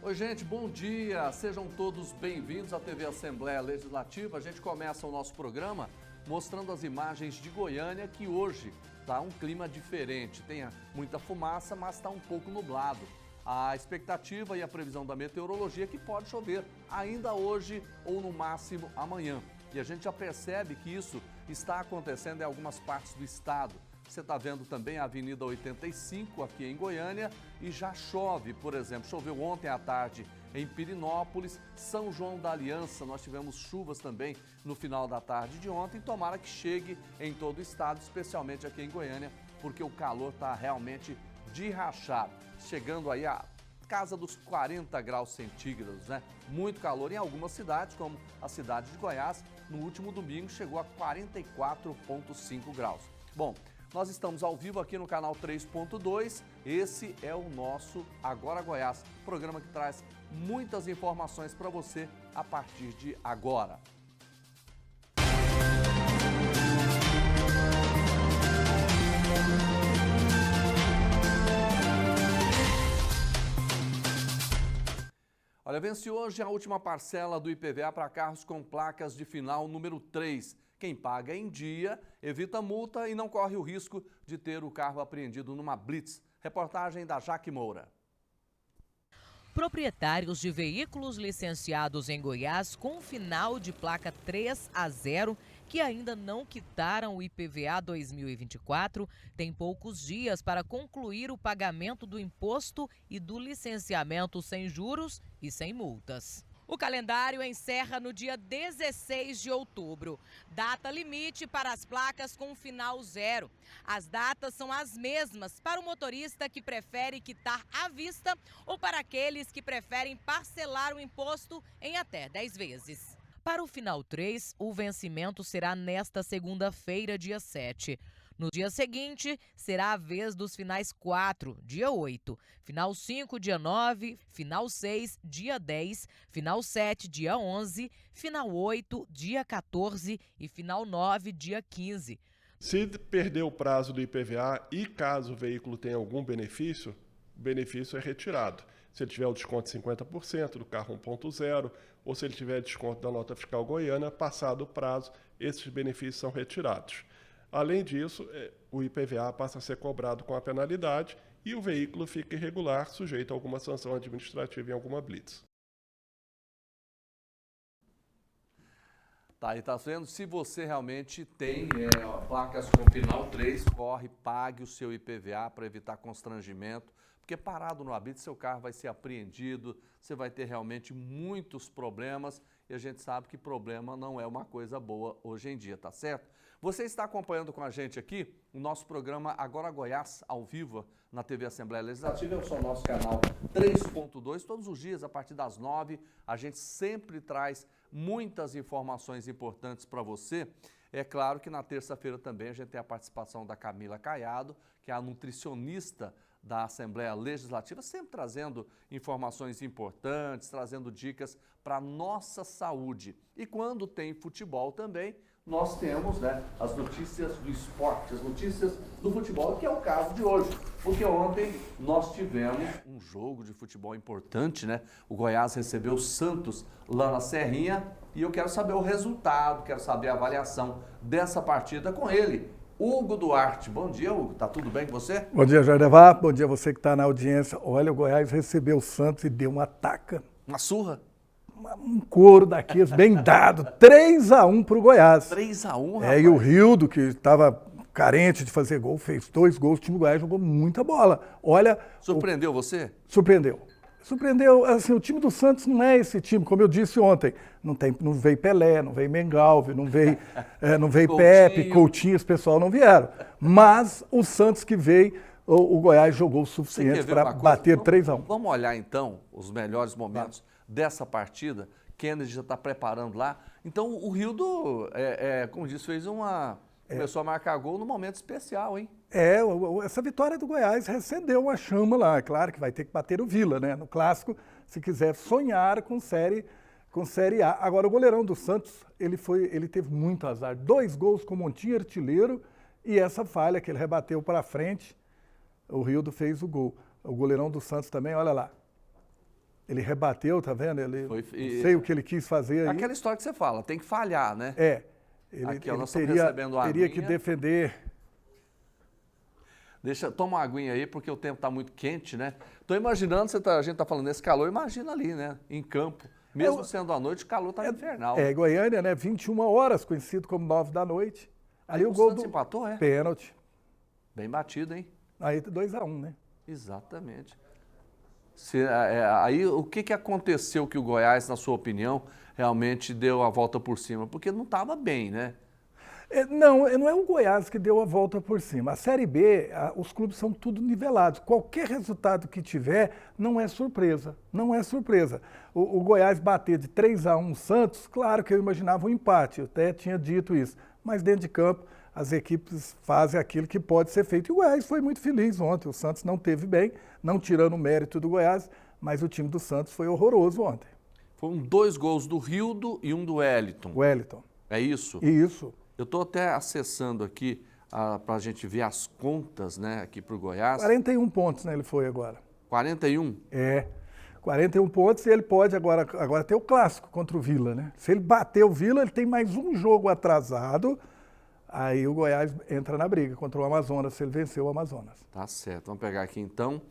Oi, gente, bom dia. Sejam todos bem-vindos à TV Assembleia Legislativa. A gente começa o nosso programa mostrando as imagens de Goiânia, que hoje está um clima diferente. Tem muita fumaça, mas está um pouco nublado. A expectativa e a previsão da meteorologia é que pode chover ainda hoje ou no máximo amanhã. E a gente já percebe que isso está acontecendo em algumas partes do estado. Você está vendo também a Avenida 85 aqui em Goiânia e já chove, por exemplo, choveu ontem à tarde em Pirinópolis, São João da Aliança, nós tivemos chuvas também no final da tarde de ontem, tomara que chegue em todo o estado, especialmente aqui em Goiânia, porque o calor está realmente de rachar, chegando aí a casa dos 40 graus centígrados, né? Muito calor em algumas cidades, como a cidade de Goiás, no último domingo chegou a 44,5 graus. Bom, nós estamos ao vivo aqui no canal 3.2, esse é o nosso Agora Goiás, programa que traz muitas informações para você a partir de agora. Olha, vence hoje a última parcela do IPVA para carros com placas de final número 3. Quem paga em dia evita multa e não corre o risco de ter o carro apreendido numa blitz. Reportagem da Jaque Moura. Proprietários de veículos licenciados em Goiás com final de placa 3 a 0 que ainda não quitaram o IPVA 2024 têm poucos dias para concluir o pagamento do imposto e do licenciamento sem juros e sem multas. O calendário encerra no dia 16 de outubro, data limite para as placas com final 0. As datas são as mesmas para o motorista que prefere quitar à vista ou para aqueles que preferem parcelar o imposto em até 10 vezes. Para o final 3, o vencimento será nesta segunda-feira, dia 7. No dia seguinte, será a vez dos finais 4, dia 8, final 5, dia 9, final 6, dia 10, final 7, dia 11, final 8, dia 14 e final 9, dia 15. Se perder o prazo do IPVA e caso o veículo tenha algum benefício, o benefício é retirado. Se ele tiver o desconto de 50% do carro 1.0 ou se ele tiver desconto da nota fiscal goiana, passado o prazo, esses benefícios são retirados. Além disso, o IPVA passa a ser cobrado com a penalidade e o veículo fica irregular, sujeito a alguma sanção administrativa em alguma blitz. Tá, e tá vendo? Se você realmente tem placas com final 3, corre, pague o seu IPVA para evitar constrangimento, porque parado no blitz, seu carro vai ser apreendido, você vai ter realmente muitos problemas e a gente sabe que problema não é uma coisa boa hoje em dia, tá certo? Você está acompanhando com a gente aqui o nosso programa Agora Goiás, ao vivo, na TV Assembleia Legislativa. É o nosso canal 3.2. Todos os dias, a partir das 9, a gente sempre traz muitas informações importantes para você. É claro que na terça-feira também a gente tem a participação da Camila Caiado, que é a nutricionista da Assembleia Legislativa, sempre trazendo informações importantes, trazendo dicas para a nossa saúde. E quando tem futebol também, nós temos as notícias do esporte, as notícias do futebol, que é o caso de hoje. Porque ontem nós tivemos um jogo de futebol importante, né? O Goiás recebeu o Santos lá na Serrinha e eu quero saber o resultado, quero saber a avaliação dessa partida com ele, Hugo Duarte. Bom dia, Hugo. Tá tudo bem com você? Bom dia, Jardevá. Bom dia você que está na audiência. Olha, o Goiás recebeu o Santos e deu uma taca. Uma surra? Um couro daqueles bem dado, 3-1 para o Goiás. 3-1, rapaz. E o Rildo, que estava carente de fazer gol, fez 2 gols, o time do Goiás jogou muita bola. Olha... Surpreendeu você? Surpreendeu. Surpreendeu, assim, o time do Santos não é esse time, como eu disse ontem, não veio Pelé, não veio Mengalve, não veio Pepe, Coutinho, esse pessoal não vieram. Mas o Santos que veio, o Goiás jogou o suficiente para bater 3-1. Vamos olhar então os melhores momentos dessa partida. Kennedy já está preparando lá. Então o Rildo, como disse, começou a marcar gol num momento especial, hein? Essa vitória do Goiás recendeu uma chama lá. É claro que vai ter que bater o Vila, né? No clássico, se quiser sonhar com série A. Agora, o goleirão do Santos, ele teve muito azar. 2 gols com o Montinho artilheiro e essa falha que ele rebateu para frente, o Rildo fez o gol. O goleirão do Santos também, olha lá. Ele rebateu, tá vendo? Ele, Foi, não sei o que ele quis fazer aí. Aquela história que você fala, tem que falhar, né? Ele, Aqui, ele nós estamos teria, recebendo uma teria que aguinha. defender. Toma uma aguinha aí, porque o tempo está muito quente, né? Tô imaginando, a gente tá falando desse calor, imagina ali, né? Em campo. Mesmo sendo à noite, o calor tá infernal. Goiânia, né? 21 horas, conhecido como 9 da noite. Aí o gol Santos empatou, pênalti. Bem batido, hein? Aí 2-1, né? Exatamente. Aí o que aconteceu que o Goiás, na sua opinião, realmente deu a volta por cima? Porque não estava bem, né? Não é o Goiás que deu a volta por cima. A Série B, os clubes são tudo nivelados. Qualquer resultado que tiver não é surpresa. Não é surpresa. O Goiás bater de 3-1 o Santos, claro que eu imaginava um empate, eu até tinha dito isso. Mas dentro de campo, as equipes fazem aquilo que pode ser feito. E o Goiás foi muito feliz ontem. O Santos não teve bem, não tirando o mérito do Goiás, mas o time do Santos foi horroroso ontem. Foram 2 gols do Rildo e um do Wellington. Wellington. É isso? Isso. Eu estou até acessando aqui para a gente ver as contas, né, aqui para o Goiás. 41 pontos, né, ele foi agora. 41? 41 pontos e ele pode agora ter o clássico contra o Vila, né? Se ele bater o Vila, ele tem mais um jogo atrasado, aí o Goiás entra na briga contra o Amazonas, se ele vencer o Amazonas. Tá certo, vamos pegar aqui então.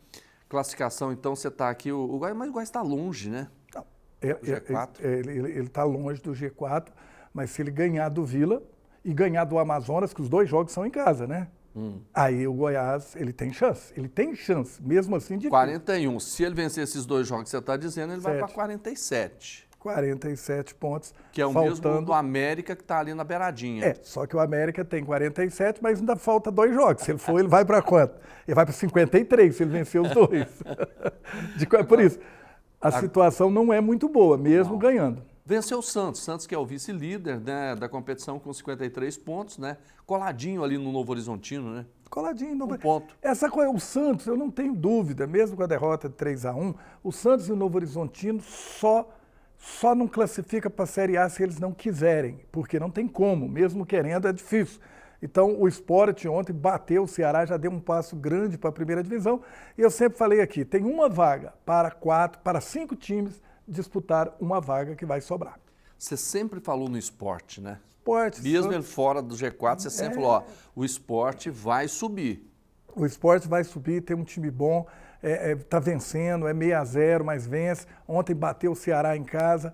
Classificação, então, você está aqui, o Goiás, mas o Goiás está longe, né? Não, G4. Ele está longe do G4, mas se ele ganhar do Vila e ganhar do Amazonas, que os 2 jogos são em casa, né? Aí o Goiás, ele tem chance, mesmo assim de 41. Se ele vencer esses 2 jogos que você está dizendo, ele vai para 47. 47 pontos. Que é o mesmo do América que está ali na beiradinha. Só que o América tem 47, mas ainda falta 2 jogos. Se ele for, ele vai para quanto? Ele vai para 53, se ele vencer os 2. Por isso, a situação não é muito boa, mesmo ganhando. Venceu o Santos que é o vice-líder, né, da competição com 53 pontos, né? Coladinho ali no Novo Horizontino, né? Coladinho. Um ponto. Essa coisa, o Santos, eu não tenho dúvida, mesmo com a derrota de 3-1, o Santos e o Novo Horizontino só não classifica para a Série A se eles não quiserem, porque não tem como, mesmo querendo é difícil. Então o Sport ontem bateu o Ceará, já deu um passo grande para a primeira divisão, e eu sempre falei aqui, tem uma vaga para 5 times disputar uma vaga que vai sobrar. Você sempre falou no Sport, né? Sport, mesmo ele fora do G4, você sempre falou, o Sport vai subir. O Sport vai subir, tem um time bom, tá vencendo, é 6-0, mas vence. Ontem bateu o Ceará em casa.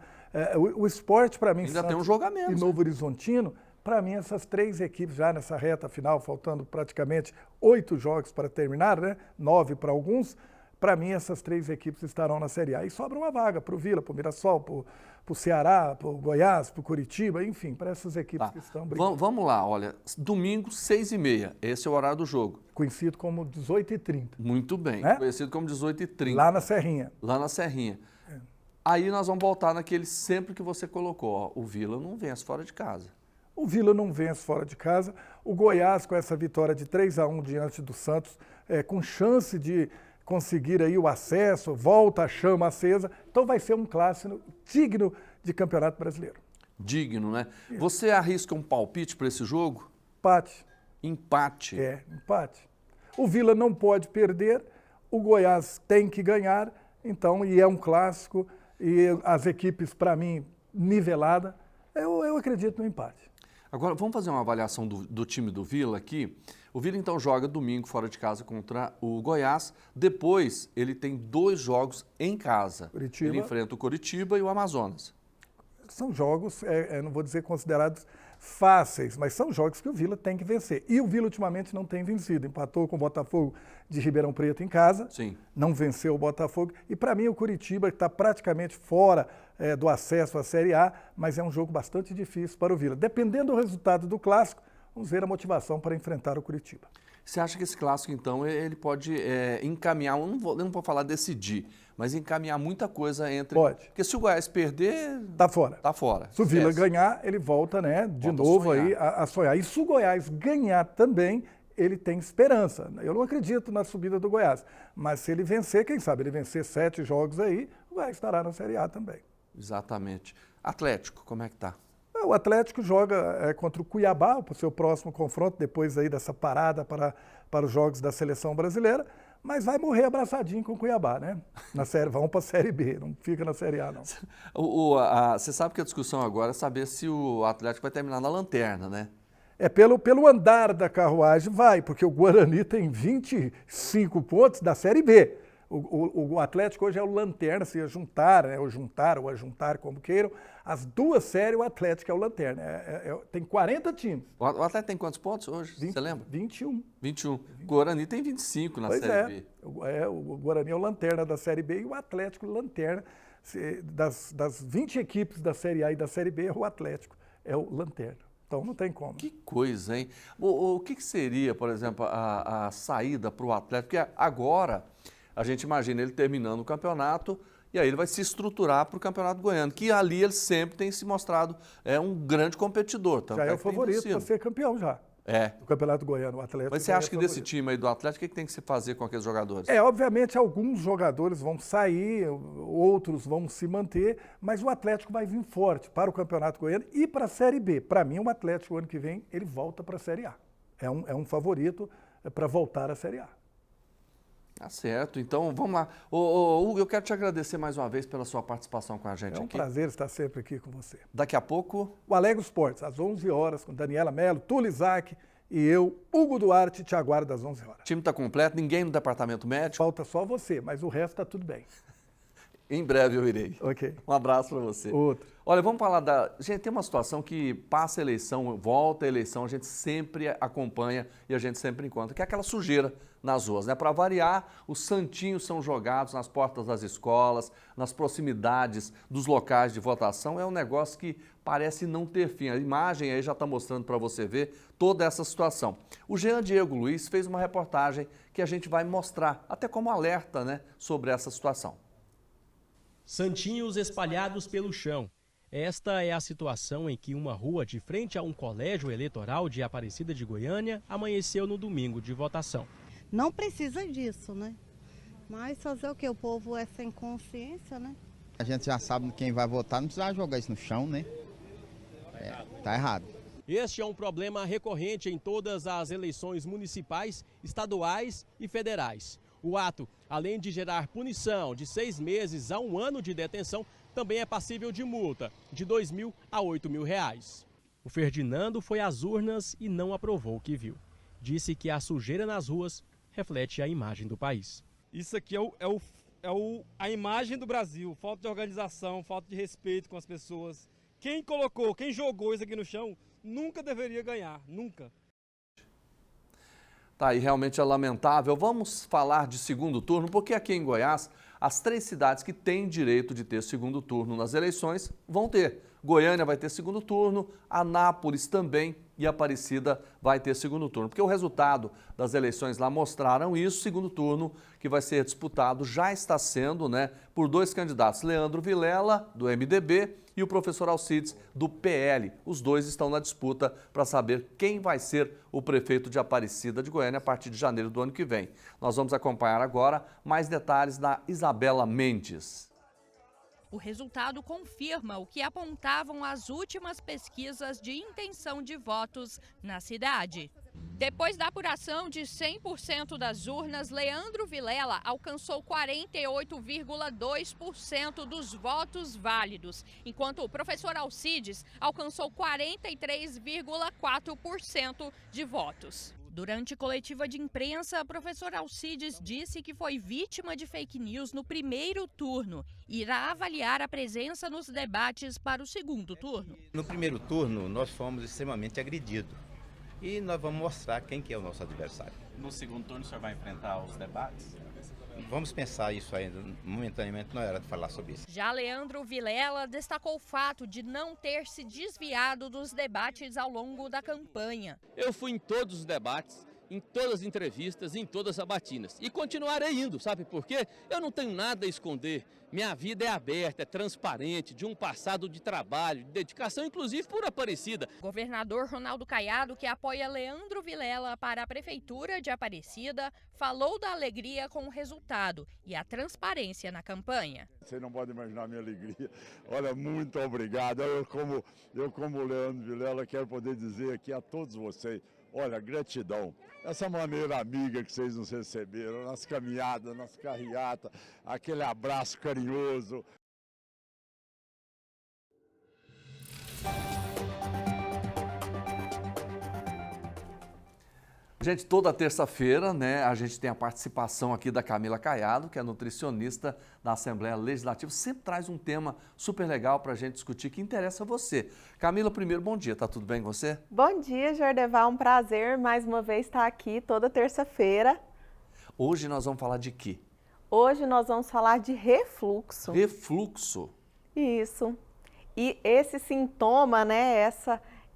O Sport, para mim, ainda Santos tem um jogamento, e Novo Horizontino, para mim, essas 3 equipes já nessa reta final, faltando praticamente 8 jogos para terminar, né? 9 para alguns. Para mim, essas 3 equipes estarão na Série A. E sobra uma vaga para o Vila, para o Mirassol, para o Ceará, para o Goiás, para o Curitiba, enfim, para essas equipes que estão brigando. Vamos lá, olha, domingo, 6h30, esse é o horário do jogo. Conhecido como 18h30. Muito bem, conhecido como 18h30. Lá na Serrinha. Lá na Serrinha. Aí nós vamos voltar naquele sempre que você colocou, ó, o Vila não vence fora de casa. O Vila não vence fora de casa. O Goiás, com essa vitória de 3-1 diante do Santos, com chance de conseguir aí o acesso, volta a chama acesa. Então vai ser um clássico digno de Campeonato Brasileiro. Digno, né? Você arrisca um palpite para esse jogo? Empate. Empate. Empate. O Vila não pode perder, o Goiás tem que ganhar, então, e é um clássico, e as equipes, para mim, nivelada, eu acredito no empate. Agora, vamos fazer uma avaliação do time do Vila aqui. O Vila, então, joga domingo fora de casa contra o Goiás. Depois, ele tem 2 jogos em casa. Curitiba. Ele enfrenta o Coritiba e o Amazonas. São jogos, não vou dizer considerados fáceis, mas são jogos que o Vila tem que vencer. E o Vila, ultimamente, não tem vencido. Empatou com o Botafogo de Ribeirão Preto em casa. Sim. Não venceu o Botafogo. E, para mim, o Curitiba está praticamente fora do acesso à Série A, mas é um jogo bastante difícil para o Vila. Dependendo do resultado do clássico, vamos ver a motivação para enfrentar o Curitiba. Você acha que esse clássico, então, ele pode encaminhar, eu não vou falar decidir, mas encaminhar muita coisa entre... Pode. Porque se o Goiás perder... Está fora. Está fora. Se o Vila ganhar, ele volta, né, de novo aí a sonhar. E se o Goiás ganhar também, ele tem esperança. Eu não acredito na subida do Goiás, mas se ele vencer, quem sabe, ele vencer 7 jogos aí, o Goiás estará na Série A também. Exatamente. Atlético, como é que tá? O Atlético joga contra o Cuiabá, para o seu próximo confronto, depois aí dessa parada para os jogos da seleção brasileira. mas vai morrer abraçadinho com o Cuiabá, né? Vão para a Série B, não fica na Série A, não. Você sabe que a discussão agora é saber se o Atlético vai terminar na lanterna, né? Pelo andar da carruagem vai, porque o Guarani tem 25 pontos da Série B. O Atlético hoje é o lanterna, se juntar, né, ou ajuntar, como queiram, as duas séries, o Atlético é o lanterna. Tem 40 times. O Atlético tem quantos pontos hoje? Você lembra? 21. 21. O Guarani tem 25 na Série B. O Guarani é o lanterna da Série B e o Atlético lanterna. Das 20 equipes da Série A e da Série B, o Atlético é o lanterna. Então não tem como. Que coisa, hein? O que seria, por exemplo, a saída para o Atlético? Porque agora a gente imagina ele terminando o campeonato e aí ele vai se estruturar para o Campeonato Goiano, que ali ele sempre tem se mostrado um grande competidor. Já é o favorito para ser campeão já. Do Campeonato Goiano, o Atlético. Mas você acha que desse time aí do Atlético, o que tem que se fazer com aqueles jogadores? Obviamente alguns jogadores vão sair, outros vão se manter, mas o Atlético vai vir forte para o Campeonato Goiano e para a Série B. Para mim, o Atlético, o ano que vem, ele volta para a Série A. É um favorito para voltar à Série A. Tá certo, então vamos lá. Hugo, eu quero te agradecer mais uma vez pela sua participação com a gente aqui. É um prazer estar sempre aqui com você. Daqui a pouco... O Alegro Esportes, às 11 horas, com Daniela Mello, Túlio Isaac e eu, Hugo Duarte, te aguardo às 11 horas. O time está completo, ninguém no departamento médico? Falta só você, mas o resto está tudo bem. Em breve eu irei. Ok. Um abraço para você. Outro. Olha, vamos falar da... Gente, tem uma situação que passa a eleição, volta a eleição, a gente sempre acompanha e a gente sempre encontra, que é aquela sujeira nas ruas, né? Para variar, os santinhos são jogados nas portas das escolas, nas proximidades dos locais de votação. É um negócio que parece não ter fim. A imagem aí já está mostrando para você ver toda essa situação. O Jean Diego Luiz fez uma reportagem que a gente vai mostrar, até como alerta, né, sobre essa situação. Santinhos espalhados pelo chão. Esta é a situação em que uma rua de frente a um colégio eleitoral de Aparecida de Goiânia amanheceu no domingo de votação. Não precisa disso, né? Mas fazer o quê? O povo é sem consciência, né? A gente já sabe quem vai votar, não precisa jogar isso no chão, né? Tá errado. Este é um problema recorrente em todas as eleições municipais, estaduais e federais. O ato, além de gerar punição de 6 meses a 1 ano de detenção, também é passível de multa de R$ 2.000 a R$ 8.000. O Ferdinando foi às urnas e não aprovou o que viu. Disse que a sujeira nas ruas reflete a imagem do país. Isso aqui a imagem do Brasil, falta de organização, falta de respeito com as pessoas. Quem jogou isso aqui no chão, nunca deveria ganhar, nunca. Tá, e realmente é lamentável. Vamos falar de segundo turno, porque aqui em Goiás, as 3 cidades que têm direito de ter segundo turno nas eleições vão ter. Goiânia vai ter segundo turno, Anápolis também e Aparecida vai ter segundo turno. Porque o resultado das eleições lá mostraram isso, segundo turno que vai ser disputado já está sendo, né, por 2 candidatos, Leandro Vilela, do MDB, e o professor Alcides, do PL. Os 2 estão na disputa para saber quem vai ser o prefeito de Aparecida de Goiânia a partir de janeiro do ano que vem. Nós vamos acompanhar agora mais detalhes da Isabela Mendes. O resultado confirma o que apontavam as últimas pesquisas de intenção de votos na cidade. Depois da apuração de 100% das urnas, Leandro Vilela alcançou 48,2% dos votos válidos, enquanto o professor Alcides alcançou 43,4% de votos. Durante coletiva de imprensa, a professora Alcides disse que foi vítima de fake news no primeiro turno e irá avaliar a presença nos debates para o segundo turno. No primeiro turno, nós fomos extremamente agredidos e nós vamos mostrar quem que é o nosso adversário. No segundo turno, o senhor vai enfrentar os debates? Vamos pensar isso ainda, momentaneamente não é hora de falar sobre isso. Já Leandro Vilela destacou o fato de não ter se desviado dos debates ao longo da campanha. Eu fui em todos os debates, em todas as entrevistas, em todas as sabatinas. E continuarei indo, sabe por quê? Eu não tenho nada a esconder. Minha vida é aberta, é transparente, de um passado de trabalho, de dedicação, inclusive por Aparecida. Governador Ronaldo Caiado, que apoia Leandro Vilela para a Prefeitura de Aparecida, falou da alegria com o resultado e a transparência na campanha. Você não pode imaginar a minha alegria. Olha, muito obrigado. Eu como Leandro Vilela, quero poder dizer aqui a todos vocês, Olha, gratidão. Essa maneira amiga que vocês nos receberam, nas caminhadas, nas carreatas, aquele abraço carinhoso. Gente, toda terça-feira, né, a gente tem a participação aqui da Camila Caiado, que é nutricionista da Assembleia Legislativa, sempre traz um tema super legal para a gente discutir que interessa a você. Camila, primeiro, bom dia, tá tudo bem com você? Bom dia, Jordeval, um prazer mais uma vez estar aqui toda terça-feira. Hoje nós vamos falar de quê? Hoje nós vamos falar de refluxo. Refluxo? Isso. E esse sintoma, né,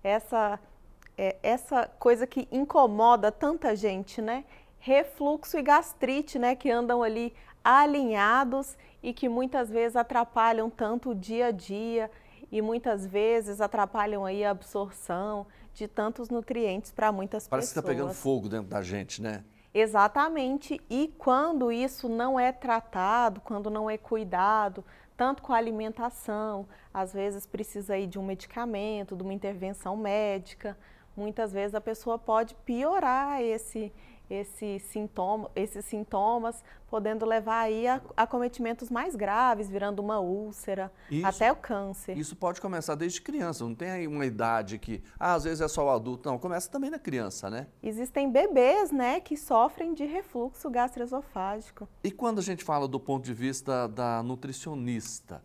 essa coisa que incomoda tanta gente, né? Refluxo e gastrite, né? Que andam ali alinhados e que muitas vezes atrapalham tanto o dia a dia e muitas vezes atrapalham aí a absorção de tantos nutrientes para muitas pessoas. Parece que está pegando fogo dentro da gente, né? Exatamente. E quando isso não é tratado, quando não é cuidado, tanto com a alimentação, às vezes precisa aí de um medicamento, de uma intervenção médica. Muitas vezes a pessoa pode piorar esses sintomas, podendo levar aí a acometimentos mais graves, virando uma úlcera, até o câncer. Isso pode começar desde criança, não tem aí uma idade que, às vezes é só o adulto, não, começa também na criança, né? Existem bebês, né, que sofrem de refluxo gastroesofágico. E quando a gente fala do ponto de vista da nutricionista,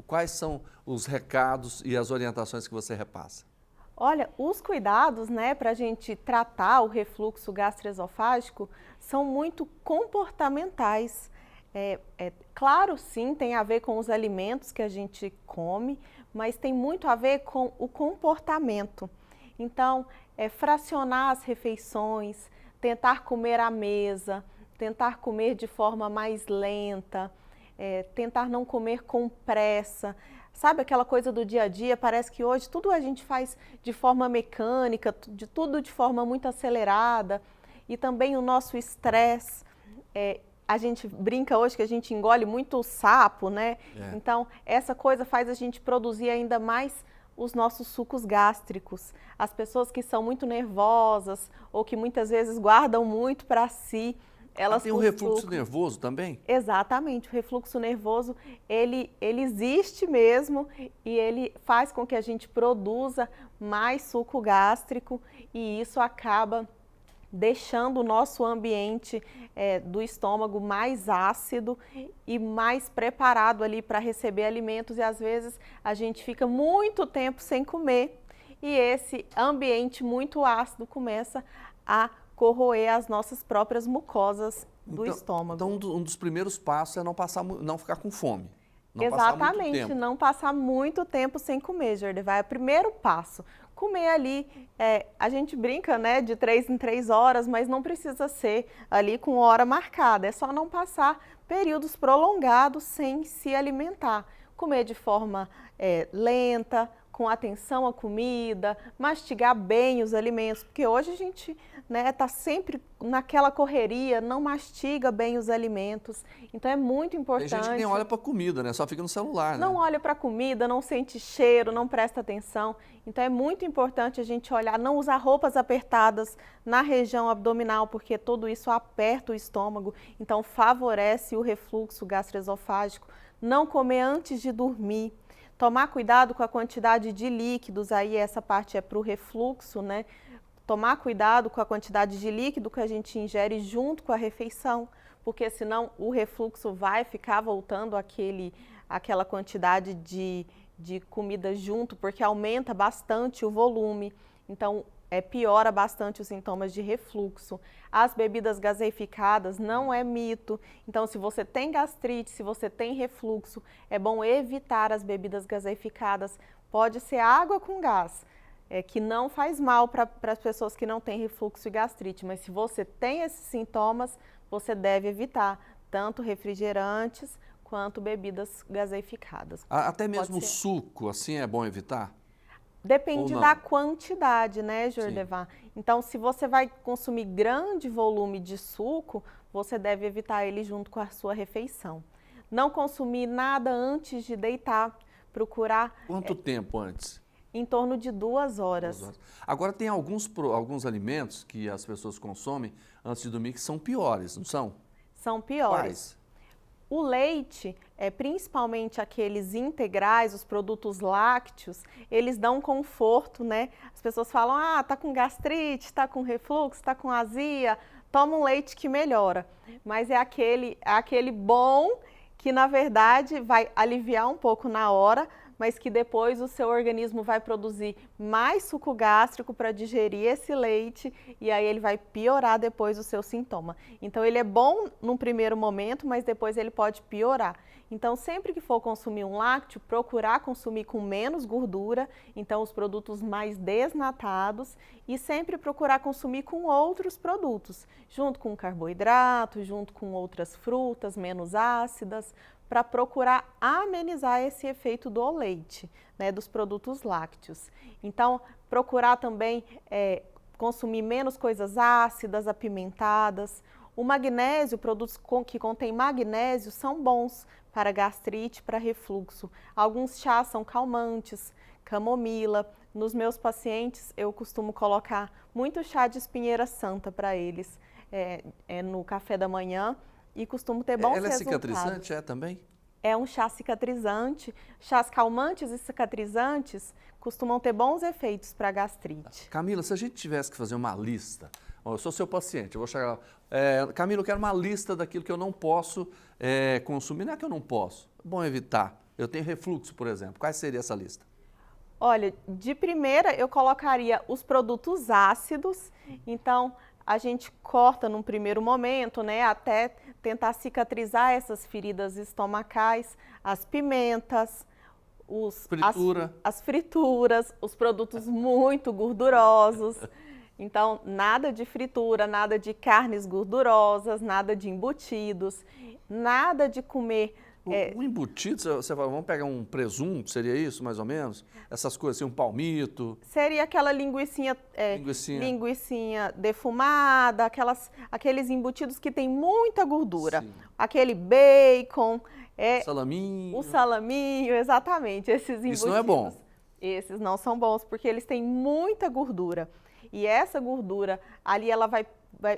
quais são os recados e as orientações que você repassa? Olha, os cuidados, né, para a gente tratar o refluxo gastroesofágico são muito comportamentais. Claro, sim, tem a ver com os alimentos que a gente come, mas tem muito a ver com o comportamento. Então, fracionar as refeições, tentar comer à mesa, tentar comer de forma mais lenta, tentar não comer com pressa. Sabe aquela coisa do dia a dia? Parece que hoje tudo a gente faz de forma mecânica, tudo de forma muito acelerada. E também o nosso estresse. A gente brinca hoje que a gente engole muito sapo, né? Então, essa coisa faz a gente produzir ainda mais os nossos sucos gástricos. As pessoas que são muito nervosas ou que muitas vezes guardam muito para si, elas tem o refluxo nervoso também? Exatamente, o refluxo nervoso, ele existe mesmo e ele faz com que a gente produza mais suco gástrico e isso acaba deixando o nosso ambiente do estômago mais ácido e mais preparado ali para receber alimentos e às vezes a gente fica muito tempo sem comer e esse ambiente muito ácido começa a corroer as nossas próprias mucosas do estômago. Então, um dos primeiros passos é não ficar com fome. Exatamente, não passar muito tempo sem comer, Jordeval. É o primeiro passo. Comer ali, a gente brinca, né, de 3 em 3 horas, mas não precisa ser ali com hora marcada. É só não passar períodos prolongados sem se alimentar. Comer de forma lenta, com atenção à comida, mastigar bem os alimentos, porque hoje a gente está sempre naquela correria, não mastiga bem os alimentos, então é muito importante. Tem gente que nem olha para a comida, né? Só fica no celular, né? Não olha para a comida, não sente cheiro, não presta atenção, então é muito importante a gente olhar, não usar roupas apertadas na região abdominal, porque tudo isso aperta o estômago, então favorece o refluxo gastroesofágico, não comer antes de dormir. Tomar cuidado com a quantidade de líquidos, aí essa parte é para o refluxo, né? Tomar cuidado com a quantidade de líquido que a gente ingere junto com a refeição, porque senão o refluxo vai ficar voltando àquela quantidade de comida junto, porque aumenta bastante o volume. Então, piora bastante os sintomas de refluxo. As bebidas gaseificadas não é mito. Então, se você tem gastrite, se você tem refluxo, é bom evitar as bebidas gaseificadas. Pode ser água com gás, que não faz mal para as pessoas que não têm refluxo e gastrite. Mas se você tem esses sintomas, você deve evitar tanto refrigerantes quanto bebidas gaseificadas. Até mesmo o suco, assim, é bom evitar? Depende da quantidade, né, Jordeval? Então, se você vai consumir grande volume de suco, você deve evitar ele junto com a sua refeição. Não consumir nada antes de deitar, procurar... Quanto tempo antes? Em torno de 2 horas. 2 horas. Agora, tem alguns alimentos que as pessoas consomem antes de dormir que são piores, não são? São piores. Quais? O leite, principalmente aqueles integrais, os produtos lácteos, eles dão conforto, né? As pessoas falam, tá com gastrite, tá com refluxo, tá com azia, toma um leite que melhora. Mas é aquele bom que, na verdade, vai aliviar um pouco na hora, mas que depois o seu organismo vai produzir mais suco gástrico para digerir esse leite e aí ele vai piorar depois o seu sintoma. Então ele é bom num primeiro momento, mas depois ele pode piorar. Então sempre que for consumir um lácteo, procurar consumir com menos gordura, então os produtos mais desnatados, e sempre procurar consumir com outros produtos, junto com carboidrato, junto com outras frutas menos ácidas, para procurar amenizar esse efeito do leite, né, dos produtos lácteos. Então, procurar também consumir menos coisas ácidas, apimentadas. O magnésio, produtos que contêm magnésio são bons para gastrite, para refluxo. Alguns chás são calmantes, camomila. Nos meus pacientes, eu costumo colocar muito chá de espinheira santa para eles no café da manhã. E costumo ter bons resultados. Ela é cicatrizante, também? É um chá cicatrizante. Chás calmantes e cicatrizantes costumam ter bons efeitos para gastrite. Camila, se a gente tivesse que fazer uma lista, eu sou seu paciente, eu vou chegar lá, Camila, eu quero uma lista daquilo que eu não posso consumir. Não é que eu não posso, é bom evitar. Eu tenho refluxo, por exemplo. Qual seria essa lista? Olha, de primeira eu colocaria os produtos ácidos. Então, a gente corta num primeiro momento, né, até tentar cicatrizar essas feridas estomacais, as pimentas, as frituras, os produtos muito gordurosos. Então, nada de fritura, nada de carnes gordurosas, nada de embutidos, nada de comer... O embutido, você fala, vamos pegar um presunto, seria isso, mais ou menos? Essas coisas assim, um palmito? Seria aquela linguicinha defumada, aqueles embutidos que tem muita gordura. Sim. Aquele bacon, salaminho. O salaminho, exatamente, esses embutidos. Isso não é bom? Esses não são bons, porque eles têm muita gordura. E essa gordura ali, ela vai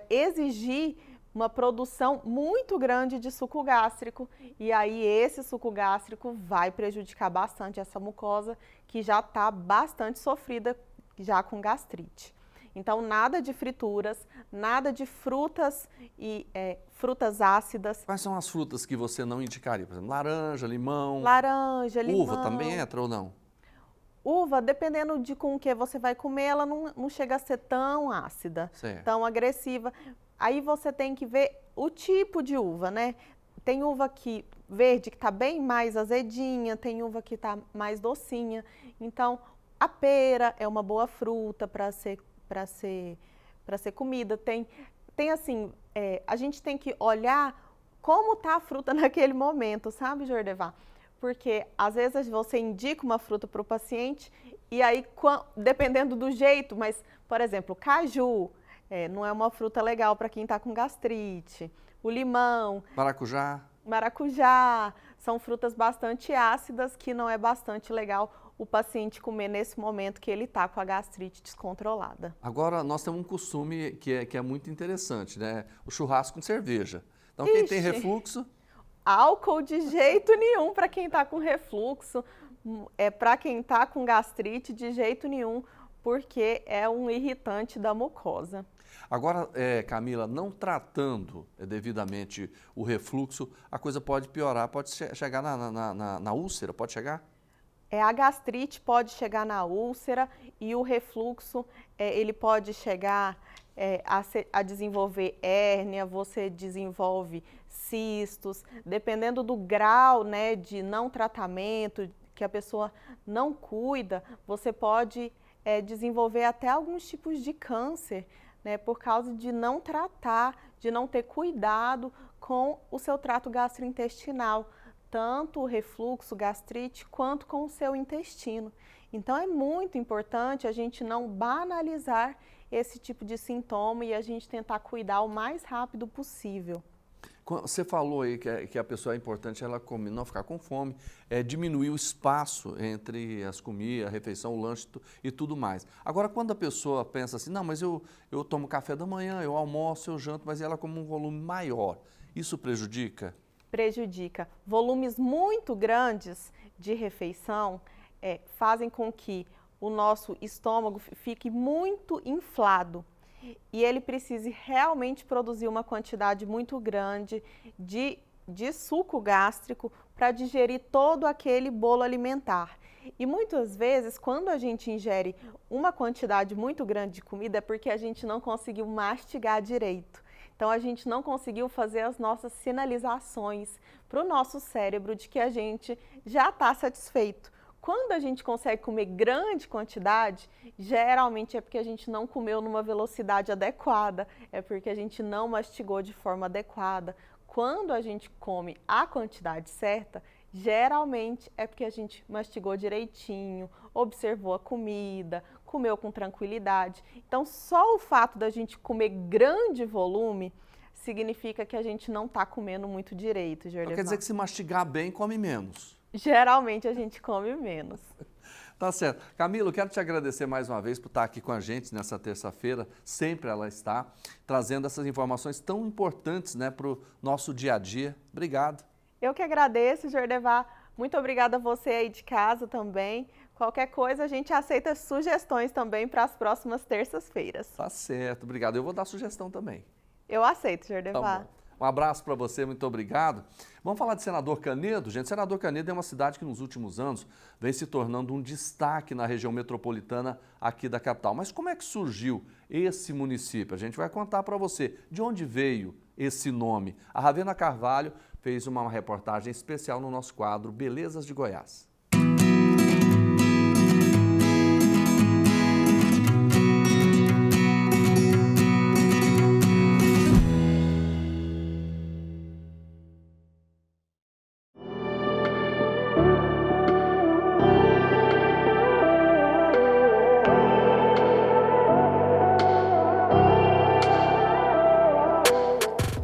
exigir uma produção muito grande de suco gástrico, e aí esse suco gástrico vai prejudicar bastante essa mucosa que já está bastante sofrida já com gastrite. Então, nada de frituras, nada de frutas e frutas ácidas. Quais são as frutas que você não indicaria? Por exemplo, laranja, limão? Laranja, limão. Uva também entra ou não? Uva, dependendo de com o que você vai comer, ela não chega a ser tão ácida, tão agressiva. Aí você tem que ver o tipo de uva, né? Tem uva verde que está bem mais azedinha, tem uva que está mais docinha. Então, a pera é uma boa fruta para ser comida. Tem assim, a gente tem que olhar como está a fruta naquele momento, sabe, Jordevar? Porque às vezes você indica uma fruta para o paciente e aí, dependendo do jeito, mas, por exemplo, caju, não é uma fruta legal para quem está com gastrite. O limão. Maracujá. São frutas bastante ácidas que não é bastante legal o paciente comer nesse momento que ele está com a gastrite descontrolada. Agora, nós temos um costume que é muito interessante, né? O churrasco com cerveja. Então, quem tem refluxo... Álcool de jeito nenhum para quem está com refluxo. Para quem está com gastrite, de jeito nenhum, porque é um irritante da mucosa. Agora, Camila, não tratando devidamente o refluxo, a coisa pode piorar, pode chegar na úlcera, pode chegar? A gastrite pode chegar na úlcera e o refluxo, ele pode chegar a desenvolver hérnia, você desenvolve cistos, dependendo do grau, né, de não tratamento, que a pessoa não cuida, você pode desenvolver até alguns tipos de câncer, né, por causa de não tratar, de não ter cuidado com o seu trato gastrointestinal, tanto o refluxo, gastrite, quanto com o seu intestino. Então é muito importante a gente não banalizar esse tipo de sintoma e a gente tentar cuidar o mais rápido possível. Você falou aí que a pessoa é importante ela comer, não ficar com fome, diminuir o espaço entre as comidas, a refeição, o lanche e tudo mais. Agora, quando a pessoa pensa assim, não, mas eu tomo café da manhã, eu almoço, eu janto, mas ela come um volume maior, isso prejudica? Prejudica. Volumes muito grandes de refeição fazem com que o nosso estômago fique muito inflado. E ele precisa realmente produzir uma quantidade muito grande de suco gástrico para digerir todo aquele bolo alimentar. E muitas vezes, quando a gente ingere uma quantidade muito grande de comida, é porque a gente não conseguiu mastigar direito. Então, a gente não conseguiu fazer as nossas sinalizações para o nosso cérebro de que a gente já está satisfeito. Quando a gente consegue comer grande quantidade, geralmente é porque a gente não comeu numa velocidade adequada, é porque a gente não mastigou de forma adequada. Quando a gente come a quantidade certa, geralmente é porque a gente mastigou direitinho, observou a comida, comeu com tranquilidade. Então, só o fato da gente comer grande volume significa que a gente não está comendo muito direito, Jorlevan. Então, quer dizer que se mastigar bem, come menos. Geralmente a gente come menos. Tá certo. Camila, quero te agradecer mais uma vez por estar aqui com a gente nessa terça-feira. Sempre ela está trazendo essas informações tão importantes, né, para o nosso dia a dia. Obrigado. Eu que agradeço, Jorlevan. Muito obrigada a você aí de casa também. Qualquer coisa, a gente aceita sugestões também para as próximas terças-feiras. Tá certo. Obrigado. Eu vou dar sugestão também. Eu aceito, Jorlevan. Tá bom. Um abraço para você, muito obrigado. Vamos falar de Senador Canedo? Gente, Senador Canedo é uma cidade que nos últimos anos vem se tornando um destaque na região metropolitana aqui da capital. Mas como é que surgiu esse município? A gente vai contar para você de onde veio esse nome. A Ravena Carvalho fez uma reportagem especial no nosso quadro Belezas de Goiás.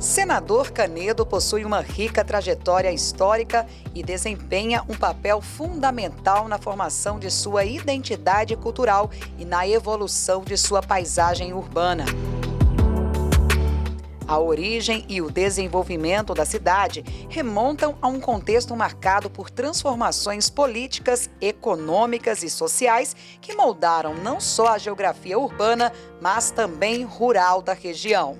Senador Canedo possui uma rica trajetória histórica e desempenha um papel fundamental na formação de sua identidade cultural e na evolução de sua paisagem urbana. A origem e o desenvolvimento da cidade remontam a um contexto marcado por transformações políticas, econômicas e sociais que moldaram não só a geografia urbana, mas também rural da região.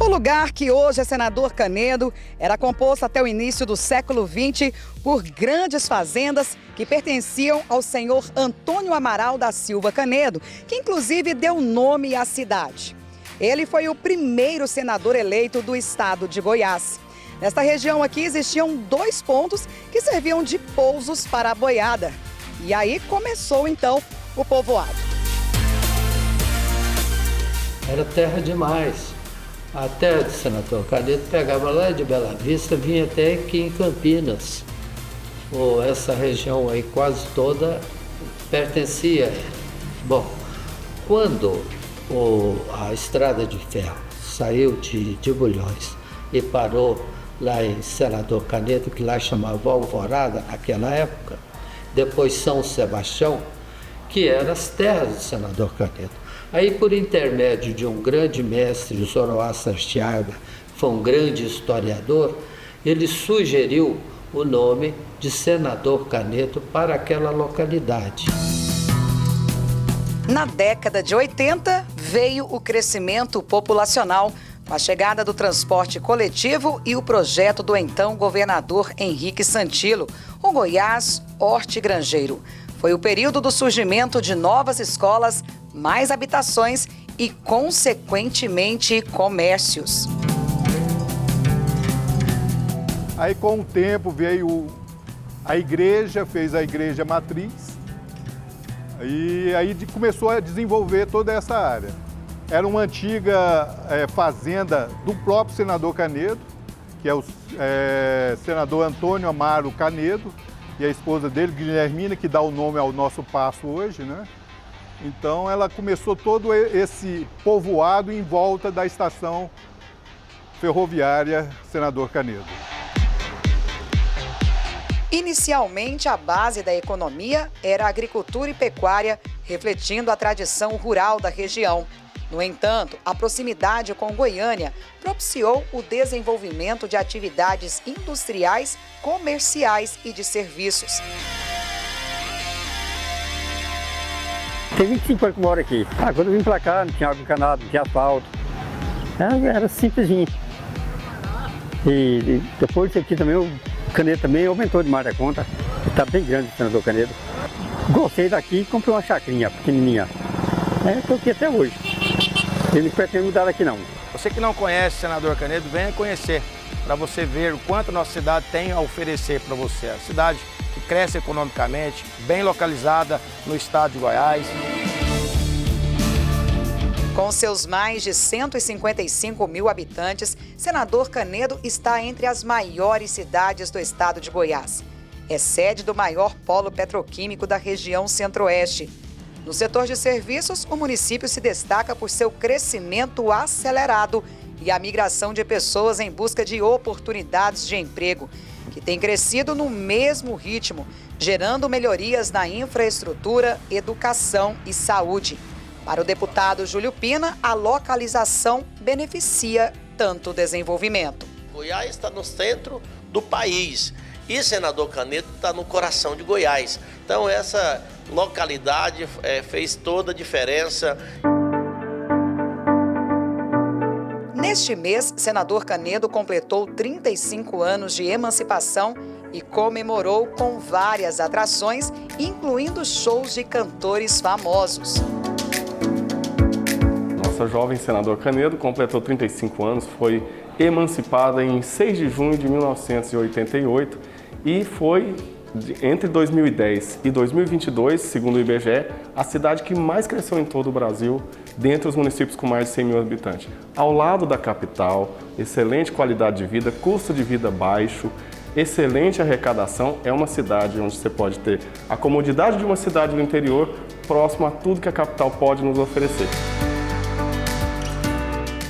O lugar que hoje é Senador Canedo era composto até o início do século XX por grandes fazendas que pertenciam ao senhor Antônio Amaral da Silva Canedo, que inclusive deu nome à cidade. Ele foi o primeiro senador eleito do estado de Goiás. Nesta região aqui existiam 2 pontos que serviam de pousos para a boiada. E aí começou então o povoado. Era terra demais. A terra de Senador Canedo pegava lá de Bela Vista, vinha até aqui em Campinas. Essa região aí quase toda pertencia a ele. Bom, quando a estrada de ferro saiu de Bulhões e parou lá em Senador Canedo, que lá chamava Alvorada naquela época, depois São Sebastião, que eram as terras de Senador Canedo. Aí, por intermédio de um grande mestre, Zoroastro Arteaga, foi um grande historiador, ele sugeriu o nome de Senador Canedo para aquela localidade. Na década de 80, veio o crescimento populacional, com a chegada do transporte coletivo e o projeto do então governador Henrique Santilo, o Goiás Hortigranjeiro. Foi o período do surgimento de novas escolas, mais habitações e, consequentemente, comércios. Aí, com o tempo, veio a igreja, fez a igreja matriz, e aí começou a desenvolver toda essa área. Era uma antiga fazenda do próprio senador Canedo, que é o senador Antônio Amaro Canedo, e a esposa dele, Guilhermina, que dá o nome ao nosso paço hoje, né? Então ela começou todo esse povoado em volta da estação ferroviária Senador Canedo. Inicialmente, a base da economia era a agricultura e pecuária, refletindo a tradição rural da região. No entanto, a proximidade com Goiânia propiciou o desenvolvimento de atividades industriais, comerciais e de serviços. Tem 25 anos que eu moro aqui. Quando eu vim pra cá, não tinha água encanada, não tinha asfalto. Era simplesinho. E depois disso aqui também, o Canedo também aumentou demais a conta. Está bem grande o Senador Canedo. Gostei daqui e comprei uma chacrinha pequenininha. Estou aqui até hoje. Eu não pretendo mudar daqui não. Você que não conhece o Senador Canedo, venha conhecer, para você ver o quanto a nossa cidade tem a oferecer para você. A cidade que cresce economicamente, bem localizada no estado de Goiás. Com seus mais de 155 mil habitantes, Senador Canedo está entre as maiores cidades do estado de Goiás. É sede do maior polo petroquímico da região centro-oeste. No setor de serviços, o município se destaca por seu crescimento acelerado e a migração de pessoas em busca de oportunidades de emprego, que tem crescido no mesmo ritmo, gerando melhorias na infraestrutura, educação e saúde. Para o deputado Júlio Pina, a localização beneficia tanto o desenvolvimento. Goiás está no centro do país e Senador Canedo está no coração de Goiás. Então essa localidade fez toda a diferença. Neste mês, Senador Canedo completou 35 anos de emancipação e comemorou com várias atrações, incluindo shows de cantores famosos. Nossa jovem Senador Canedo completou 35 anos, foi emancipada em 6 de junho de 1988 e foi, entre 2010 e 2022, segundo o IBGE, a cidade que mais cresceu em todo o Brasil, dentre os municípios com mais de 100 mil habitantes. Ao lado da capital, excelente qualidade de vida, custo de vida baixo, excelente arrecadação, é uma cidade onde você pode ter a comodidade de uma cidade do interior, próximo a tudo que a capital pode nos oferecer.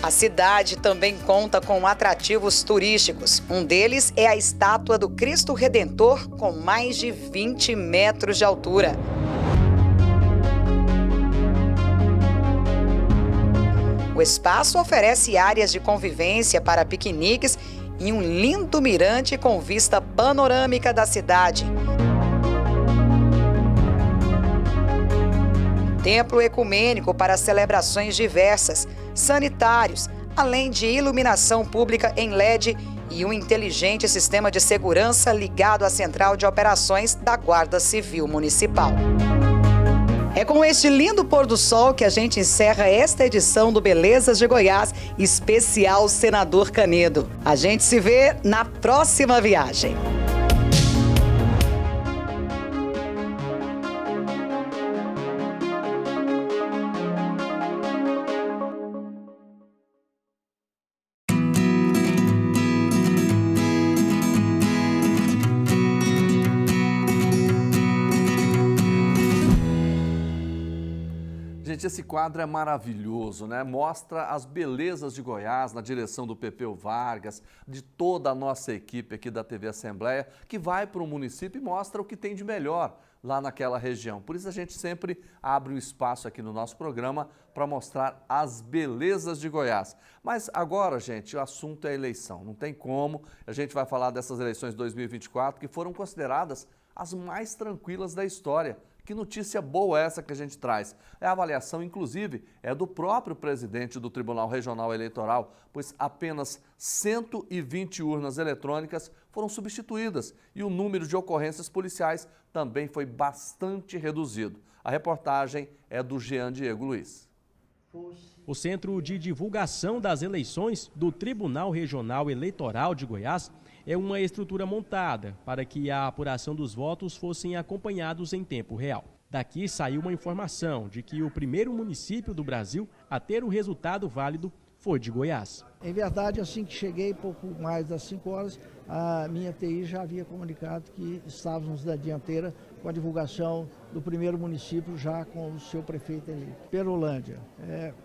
A cidade também conta com atrativos turísticos. Um deles é a estátua do Cristo Redentor, com mais de 20 metros de altura. O espaço oferece áreas de convivência para piqueniques e um lindo mirante com vista panorâmica da cidade. Templo ecumênico para celebrações diversas, sanitários, além de iluminação pública em LED e um inteligente sistema de segurança ligado à central de operações da Guarda Civil Municipal. É com este lindo pôr do sol que a gente encerra esta edição do Belezas de Goiás, especial Senador Canedo. A gente se vê na próxima viagem. Gente, esse quadro é maravilhoso, né? Mostra as belezas de Goiás na direção do Pepeu Vargas, de toda a nossa equipe aqui da TV Assembleia, que vai para o município e mostra o que tem de melhor lá naquela região. Por isso a gente sempre abre um espaço aqui no nosso programa para mostrar as belezas de Goiás. Mas agora, gente, o assunto é eleição. Não tem como. A gente vai falar dessas eleições de 2024 que foram consideradas as mais tranquilas da história. Que notícia boa essa que a gente traz. A avaliação, inclusive, é do próprio presidente do Tribunal Regional Eleitoral, pois apenas 120 urnas eletrônicas foram substituídas e o número de ocorrências policiais também foi bastante reduzido. A reportagem é do Jean Diego Luiz. O Centro de Divulgação das Eleições do Tribunal Regional Eleitoral de Goiás é uma estrutura montada para que a apuração dos votos fossem acompanhados em tempo real. Daqui saiu uma informação de que o primeiro município do Brasil a ter o resultado válido foi de Goiás. Em verdade, assim que cheguei, pouco mais das 5 horas, a minha TI já havia comunicado que estávamos na dianteira com a divulgação do primeiro município já com o seu prefeito ali. Perolândia,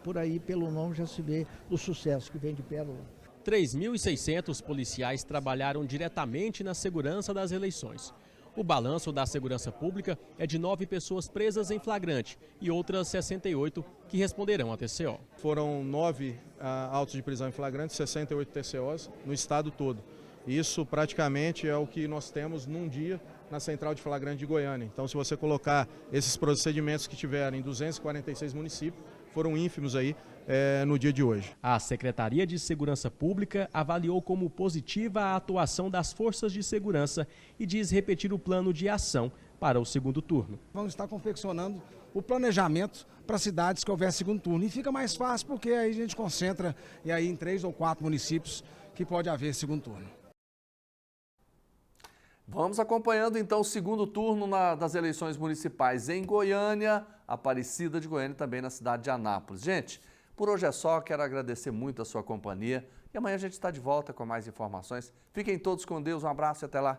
por aí pelo nome já se vê o sucesso que vem de Pérola. 3.600 policiais trabalharam diretamente na segurança das eleições. O balanço da segurança pública é de 9 pessoas presas em flagrante e outras 68 que responderão à TCO. Foram 9 autos de prisão em flagrante, 68 TCOs no estado todo. Isso praticamente é o que nós temos num dia na Central de Flagrante de Goiânia. Então, se você colocar esses procedimentos que tiveram em 246 municípios, foram ínfimos aí no dia de hoje. A Secretaria de Segurança Pública avaliou como positiva a atuação das forças de segurança e diz repetir o plano de ação para o segundo turno. Vamos estar confeccionando o planejamento para cidades que houver segundo turno. E fica mais fácil porque aí a gente concentra em 3 ou 4 municípios que pode haver segundo turno. Vamos acompanhando então o segundo turno das eleições municipais em Goiânia, Aparecida de Goiânia e também na cidade de Anápolis. Gente, por hoje é só, quero agradecer muito a sua companhia e amanhã a gente está de volta com mais informações. Fiquem todos com Deus, um abraço e até lá.